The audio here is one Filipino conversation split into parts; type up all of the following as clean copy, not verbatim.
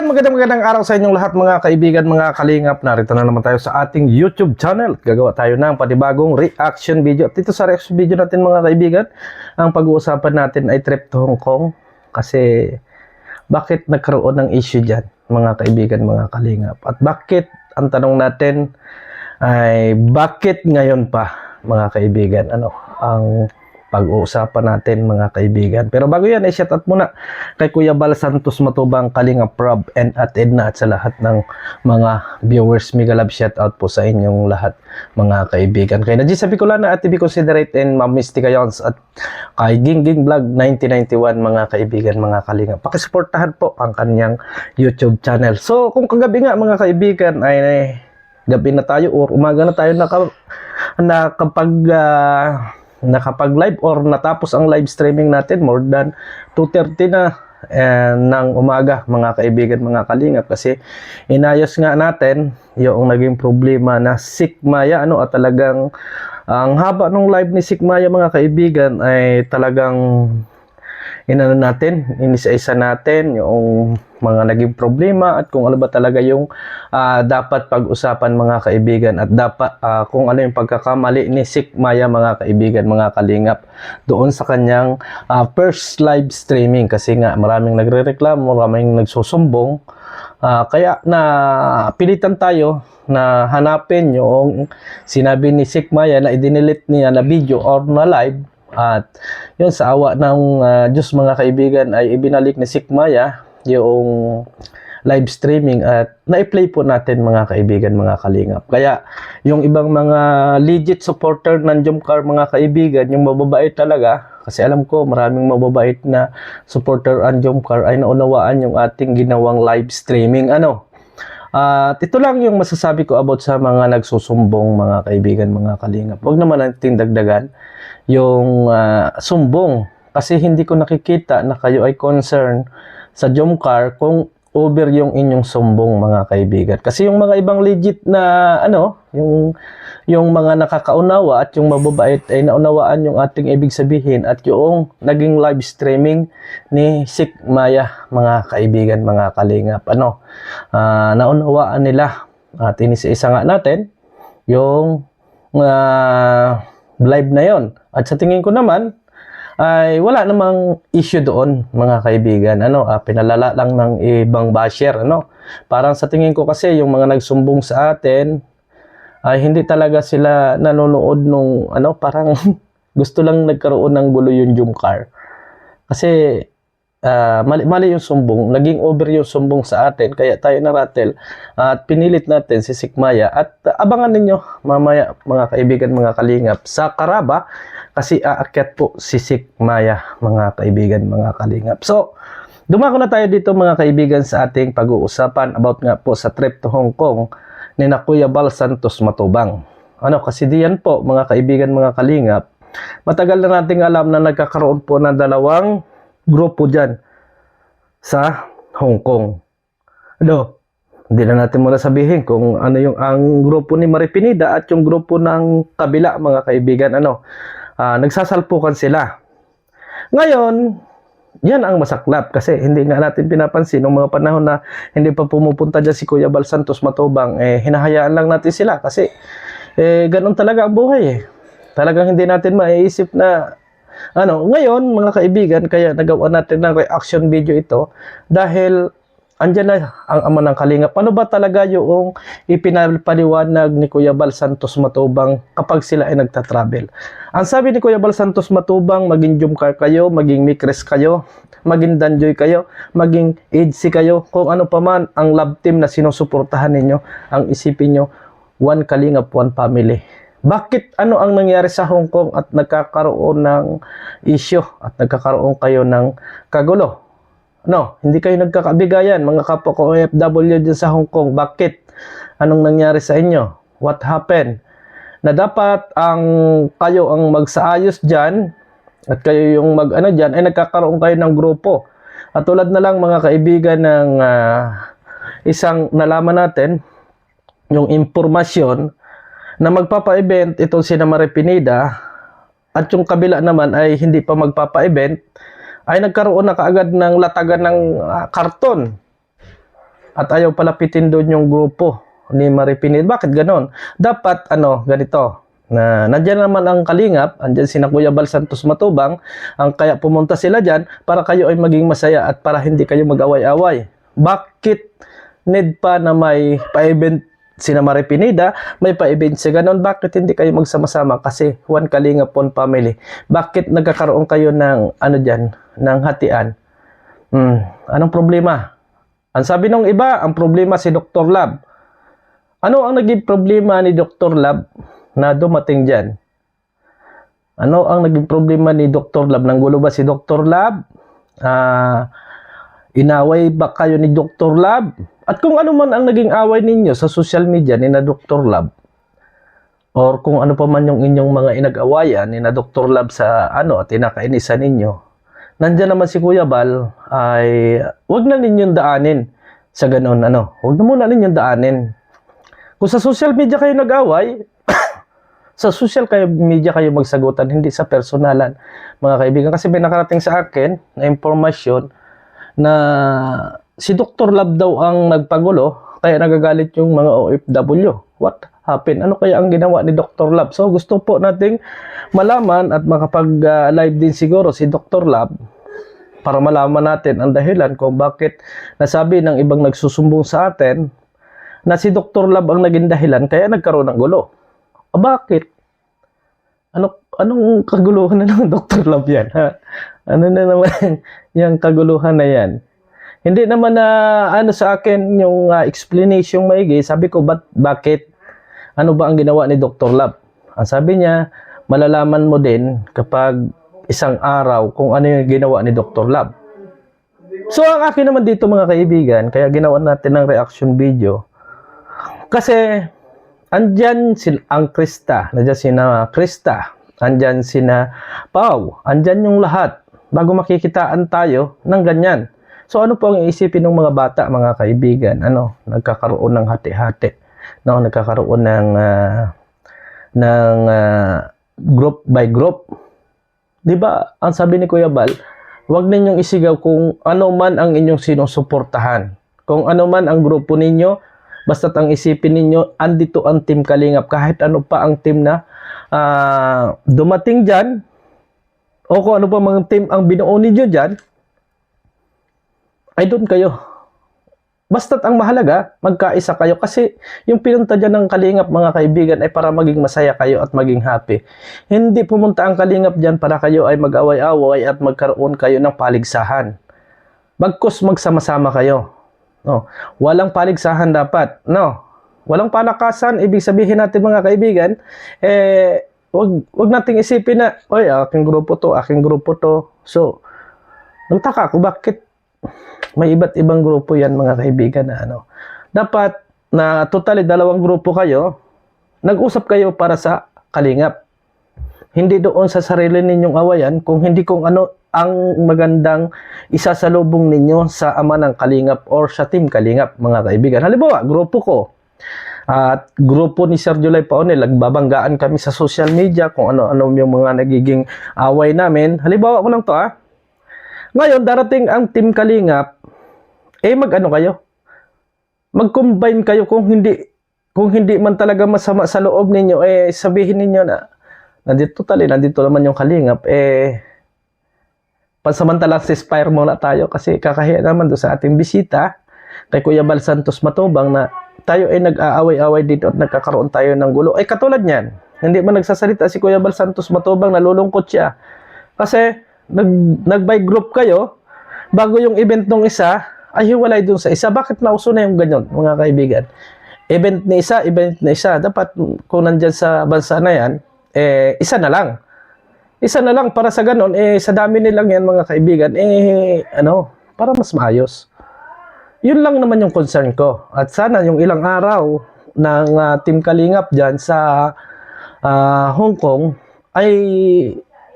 magandang araw sa inyong lahat mga kaibigan, mga kalingap. Narito na naman tayo sa ating YouTube channel. Gagawa tayo ng panibagong reaction video. At dito sa reaction video natin mga kaibigan, ang pag-uusapan natin ay trip to Hong Kong. Kasi bakit nagkaroon ng issue dyan mga kaibigan, mga kalingap? At bakit, ang tanong natin ay bakit ngayon pa mga kaibigan? Ano ang pag-uusapan natin mga kaibigan. Pero bago yan, shout out muna kay Kuya Bal Santos Matubang, Kalinga Prab, and at Edna at sa lahat ng mga viewers. Mega love shout out po sa inyong lahat mga kaibigan. Kay Najee Sabicolana at TV Considerate and Ma'am Mystica Yons at kay Gingging Vlog 1991 mga kaibigan, mga Kalinga. Pakisuportahan po ang kanyang YouTube channel. So kung kagabi nga mga kaibigan ay gabi na tayo or umaga na tayo nakapag-live or natapos ang live streaming natin, more than 2:30 na ng umaga mga kaibigan, mga kalingap, kasi inayos nga natin yung naging problema na Sikmaya at talagang ang haba ng live ni Sikmaya mga kaibigan ay talagang inisa-isa natin yung mga naging problema at kung ano ba talaga yung dapat pag-usapan mga kaibigan at dapat kung ano yung pagkakamali ni Sikmaya mga kaibigan, mga kalingap doon sa kanyang first live streaming, kasi nga maraming nagrereklamo, maraming nagsusumbong, kaya na pilitan tayo na hanapin yung sinabi ni Sikmaya na i-delete niya na video or na live. At yun, sa awa ng Diyos mga kaibigan ay ibinalik ni Sikmaya yung live streaming at na-play po natin mga kaibigan, mga kalingap. Kaya yung ibang mga legit supporter ng Jomcar mga kaibigan, yung mababait talaga, kasi alam ko maraming mababait na supporter ang Jomcar ay naunawaan yung ating ginawang live streaming. At ito lang yung masasabi ko about sa mga nagsusumbong mga kaibigan, mga kalingap. Huwag naman natin dagdagan yung sumbong, kasi hindi ko nakikita na kayo ay concern sa Jomcar kung over yung inyong sumbong mga kaibigan. Kasi yung mga ibang legit na yung mga nakakaunawa at yung mababait ay naunawaan yung ating ibig sabihin at yung naging live streaming ni Sikmaya mga kaibigan, mga kalingap. Naunawaan nila at inisa-isa nga natin yung live na yon. At sa tingin ko naman ay wala namang issue doon mga kaibigan. Pinalala lang ng ibang basher. Parang sa tingin ko kasi yung mga nagsumbong sa atin ay hindi talaga sila nanonood nung parang gusto lang nagkaroon ng gulo yung Jomcar. Kasi mali yung sumbong, naging over yung sumbong sa atin, kaya tayo na-rattle at pinilit natin si Sikmaya. At abangan ninyo mamaya mga kaibigan, mga kalingap, sa Caraba, kasi aakyat po si Sikmaya mga kaibigan, mga kalingap. So dumako na tayo dito mga kaibigan sa ating pag-uusapan about nga po sa trip to Hong Kong ni Kuya Bal Santos Matubang. Kasi diyan po mga kaibigan, mga kalingap, matagal na nating alam na nagkakaroon po ng dalawang grupo dyan sa Hong Kong. Hindi na natin muna sabihin kung ano yung ang grupo ni Marie Pineda at yung grupo ng kabila mga kaibigan. Nagsasalpukan sila. Ngayon, yan ang masaklap, kasi hindi nga natin pinapansin ng mga panahon na hindi pa pumupunta dyan si Kuya Bal Santos Matubang. Hinahayaan lang natin sila kasi ganun talaga ang buhay. Talagang hindi natin maiisip na ngayon mga kaibigan, kaya nagawa natin ng reaction video ito dahil andyan na ang ama ng kalingap. Ano ba talaga yung ipinapaliwanag ni Kuya Bal Santos Matubang kapag sila ay nagtatravel? Ang sabi ni Kuya Bal Santos Matubang, maging Jomcar kayo, maging Mikres kayo, maging Danjoy kayo, maging EDC kayo, kung ano pa man ang love team na sinusuportahan ninyo, ang isipin nyo, one kalingap, one family. Bakit ang nangyari sa Hong Kong at nagkakaroon ng issue at nagkakaroon kayo ng kagulo? Hindi kayo nagkakabigayan mga kapwa ko OFW dyan sa Hong Kong. Bakit? Anong nangyari sa inyo? What happened? Na dapat kayo ang magsaayos dyan at kayo yung dyan ay nagkakaroon kayo ng grupo. At tulad na lang mga kaibigan ng isang nalaman natin, yung impormasyon na magpapa-event itong si Marie Pineda at yung kabila naman ay hindi pa magpapa-event, ay nagkaroon na kaagad ng latagan ng karton at ayaw palapitin doon yung grupo ni Maripinid. Bakit ganon? Dapat ganito, na nandiyan naman ang Kalingap, andyan sina Kuya Bal Santos Matubang, ang kaya pumunta sila dyan para kayo ay maging masaya at para hindi kayo mag-away-away. Bakit need pa na may pa-event sina Maripinida, may pa-event siya ganon? Bakit hindi kayo magsama-sama? Kasi One Kalingap, One Family. Bakit nagkakaroon kayo ng dyan, ng hatian? Anong problema? Ang sabi ng iba, ang problema si Dr. Lab. Ano ang naging problema ni Dr. Lab na dumating dyan? Ano ang naging problema ni Dr. Lab? Nanggulo ba si Dr. Lab? Inaway ba kayo ni Dr. Lab? At kung ano man ang naging away ninyo sa social media ni na Dr. Lab, or kung ano pa man yung inyong mga inag-awayan ni na Dr. Lab sa at tinakainisan ninyo, nandyan naman si Kuya Bal, ay wag na ninyong daanin sa ganon, wag na muna ninyong daanin. Kung sa social media kayo nag-away, sa social media kayo magsagutan, hindi sa personalan, mga kaibigan. Kasi may nakarating sa akin na impormasyon na si Dr. Lab daw ang nagpagulo, kaya nagagalit yung mga OFW. What happened? Ano kaya ang ginawa ni Dr. Lab? So gusto po nating malaman at makapag-live din siguro si Dr. Lab para malaman natin ang dahilan kung bakit nasabi ng ibang nagsusumbong sa atin na si Dr. Lab ang naging dahilan kaya nagkaroon ng gulo. Bakit? Anong kaguluhan na ng Dr. Lab yan? Ha? Ano na naman yung kaguluhan na yan? Hindi naman na sa akin yung explanation maigi. Sabi ko, bakit? Ano ba ang ginawa ni Dr. Lab? Ang sabi niya, malalaman mo din kapag isang araw kung ano yung ginawa ni Dr. Lab. So, ang akin naman dito mga kaibigan, kaya ginawa natin ng reaction video. Kasi, andyan ang Krista, nandiyan sina Krista, andyan sina Pau, andyan yung lahat, bago makikitaan tayo ng ganyan. So, ano po ang iisipin ng mga bata, mga kaibigan? Nagkakaroon ng hati-hati, nagkakaroon ng group by group. Diba, ang sabi ni Kuya Bal, huwag ninyong isigaw kung ano man ang inyong sinusuportahan. Kung ano man ang grupo ninyo, basta't ang isipin ninyo, andito ang Team Kalingap. Kahit ano pa ang team na dumating dyan, o kung ano pa mga team ang binuo ninyo dyan, ay doon kayo. Basta't ang mahalaga, magkaisa kayo. Kasi yung pinunta dyan ng Kalingap, mga kaibigan, ay para maging masaya kayo at maging happy. Hindi pumunta ang Kalingap dyan para kayo ay mag-away-away at magkaroon kayo ng paligsahan. Bagkus magsama-sama kayo. Walang paligsahan dapat. Walang palakasan. Ibig sabihin natin, mga kaibigan, wag nating isipin na, oy, aking grupo to. So, nagtaka ako, bakit may iba't ibang grupo yan, mga kaibigan, na dapat na totally dalawang grupo kayo, nag-usap kayo para sa Kalingap. Hindi doon sa sarili ninyong awayan, kung ano ang magandang isasalubong ninyo sa ama ng Kalingap or sa Team Kalingap, mga kaibigan. Halimbawa, grupo ko at grupo ni Sir July Paone, nagbabanggaan kami sa social media kung ano-ano yung mga nagiging away namin. Halimbawa ko lang to, Ngayon, darating ang Team Kalingap, kayo? Mag-combine kayo kung hindi man talaga masama sa loob ninyo, sabihin ninyo na, nandito naman yung Kalingap, pansamantalang ceasefire muna tayo kasi kakahiya naman doon sa ating bisita, kay Kuya Bal Santos Matubang, na tayo ay nag-aaway-away dito at nagkakaroon tayo ng gulo. Katulad niyan, hindi man nagsasalita si Kuya Bal Santos Matubang, nalulungkot siya. Kasi, nag-by group kayo, bago yung event ng isa, ay hiwalay dun sa isa. Bakit nauso na yung ganyan, mga kaibigan? Event na isa. Dapat kung nandyan sa bansa na yan, isa na lang. Isa na lang para sa ganon, sa dami nilang yan, mga kaibigan, para mas maayos. Yun lang naman yung concern ko. At sana yung ilang araw ng Team Kalingap dyan sa Hong Kong ay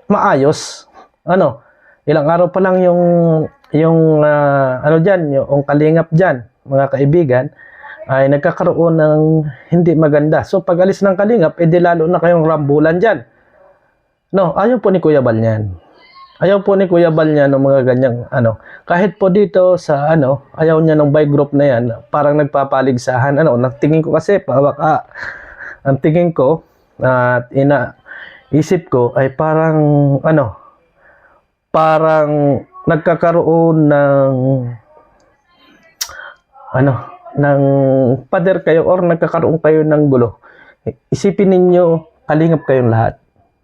maayos. Ilang araw pa lang yung Kalingap dyan, mga kaibigan, ay nagkakaroon ng hindi maganda. So, pag alis ng Kalingap, lalo na kayong rambulan dyan. Ayaw po ni Kuya Bal yan. Ayaw po ni Kuya Bal niya ng mga ganyang ano. Kahit po dito sa ano, ayaw niya ng by group na yan. Parang nagpapaligsahan. Ano, nagtingin ko kasi, baka, ang tingin ko, at isip ko ay parang, ano, parang nagkakaroon ng, ano, ng pader kayo or nagkakaroon kayo ng gulo. Isipin ninyo, kalingap kayong lahat.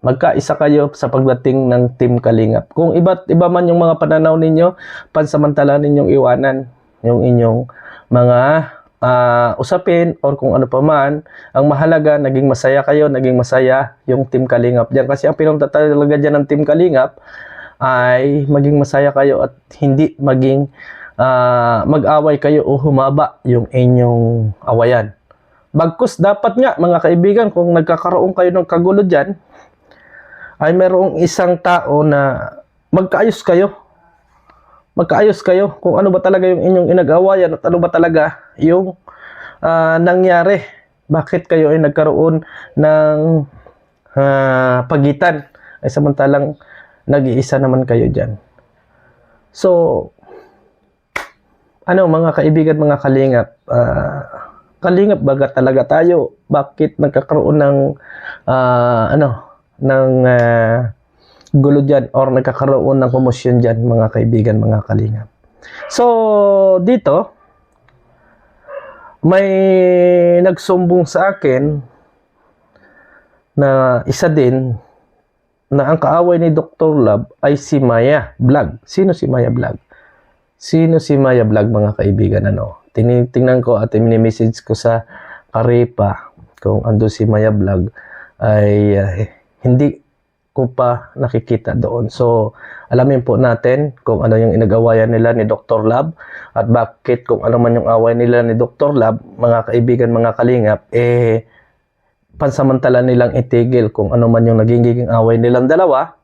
Magkaisa kayo sa pagdating ng Team Kalingap. Kung iba't iba man yung mga pananaw ninyo, pansamantala ninyong iwanan yung inyong mga usapin or kung ano pa man. Ang mahalaga, naging masaya kayo, naging masaya yung Team Kalingap dyan. Kasi ang pinagtatalaga dyan ng Team Kalingap ay maging masaya kayo at hindi maging mag-away kayo o humaba yung inyong awayan. Bagkus dapat nga mga kaibigan, kung nagkakaroon kayo ng kagulo dyan, ay merong isang tao na magkaayos kayo. Magkaayos kayo kung ano ba talaga yung inyong inag-awayan at ano ba talaga yung nangyari. Bakit kayo ay nagkaroon ng pagitan ay samantalang nag-iisa naman kayo dyan. So, ano mga kaibigan, mga kalingap, kalingap baga talaga tayo? Bakit nagkakaroon ng gulo dyan or nagkakaroon ng komosyon dyan mga kaibigan, mga kalingap? So, dito, may nagsumbong sa akin na isa din na ang kaaway ni Dr. Love ay si Maya Vlog. Sino si Maya Vlog? Sino si Maya Vlog mga kaibigan? Ano? Tinitingnan ko at mini-message ko sa Karepa kung ando si Maya Vlog ay hindi ko pa nakikita doon. So, alamin po natin kung ano yung inagawayan nila ni Dr. Love at bakit kung ano man yung away nila ni Dr. Love, mga kaibigan, mga kalingap, pansamantala nilang itigil kung ano man yung naging away nilang dalawa,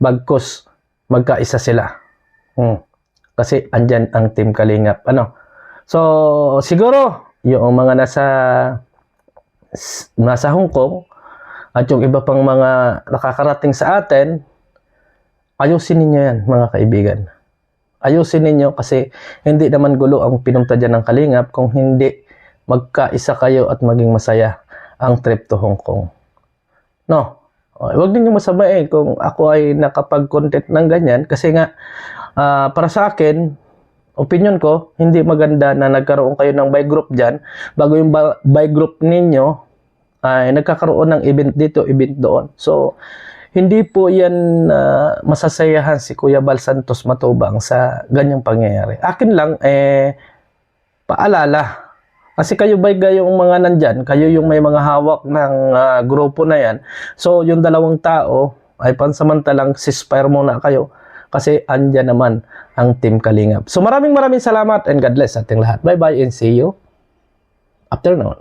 bagkus magkaisa sila. Kasi andyan ang Team Kalingap. Ano? So, siguro, yung mga nasa Hong Kong, at yung iba pang mga nakakarating sa atin, ayusin ninyo yan, mga kaibigan. Ayusin ninyo kasi hindi naman gulo ang pinunta dyan ng Kalingap kung hindi magkaisa kayo at maging masaya ang trip to Hong Kong. No? Huwag ninyo masamain kung ako ay nakapag-content ng ganyan kasi nga, para sa akin, opinion ko, hindi maganda na nagkaroon kayo ng by group dyan bago yung by group ninyo ay nagkakaroon ng event dito, event doon. So, hindi po yan masasayahan si Kuya Bal Santos Matubang sa ganyang pangyayari. Akin lang, paalala. Kasi kayo ba yung mga nandyan, kayo yung may mga hawak ng grupo na yan. So, yung dalawang tao ay pansamantalang ceasefire muna kayo. Kasi andyan naman ang Team Kalingap. So, maraming salamat and God bless sa ating lahat. Bye-bye and see you afternoon.